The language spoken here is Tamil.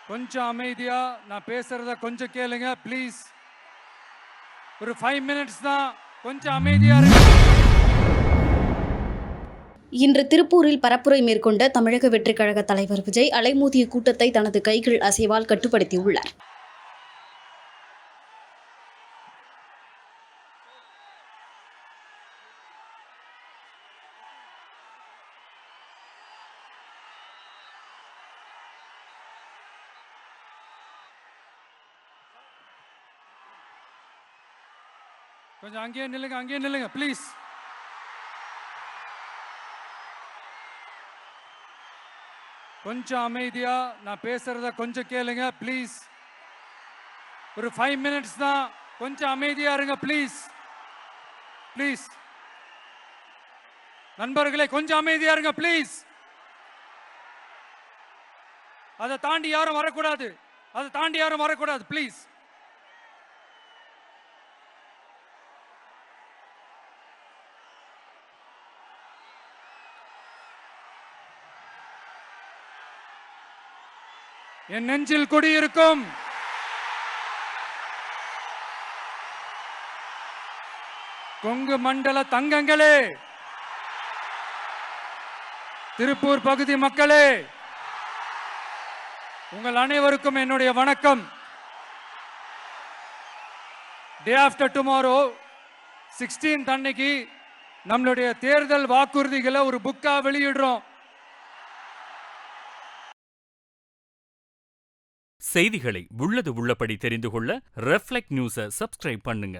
கொஞ்சம் அமைதியா நான் பேசுறத கொஞ்சம் கேளுங்க ப்ளீஸ். ஒரு 5 மினிட்ஸ் தான், கொஞ்சம் அமைதியா இருங்க. இன்று திருப்பூரில் பரப்புரை மேற்கொண்ட தமிழக வெற்றிக் கழக தலைவர் விஜய் அலைமோதிய கூட்டத்தை தனது கைகள் அசைவால் கட்டுப்படுத்தியுள்ளார். கொஞ்சம் அங்கேயே நில்லுங்க ப்ளீஸ். கொஞ்சம் அமைதியா நான் பேசுறத கொஞ்சம் கேளுங்க ப்ளீஸ். ஒரு 5 மினிட்ஸ் தான், கொஞ்சம் அமைதியா இருங்க ப்ளீஸ். ப்ளீஸ் நண்பர்களே, கொஞ்சம் அமைதியா இருங்க ப்ளீஸ். அதை தாண்டி யாரும் வரக்கூடாது ப்ளீஸ். என் நெஞ்சில் குடியிருக்கும் கொங்கு மண்டல தங்கங்களே, திருப்பூர் பகுதி மக்களே, உங்கள் அனைவருக்கும் என்னுடைய வணக்கம். டே ஆஃப்டர் டுமாரோ 16th அன்னைக்கு நம்மளுடைய தேர்தல் வாக்குறுதிகளை ஒரு புக்கா வெளியிடுறோம். செய்திகளை உள்ளது உள்ளபடி தெரிந்து கொள்ள ரெஃப்ளெக்ட் நியூஸை சப்ஸ்கிரைப் பண்ணுங்க.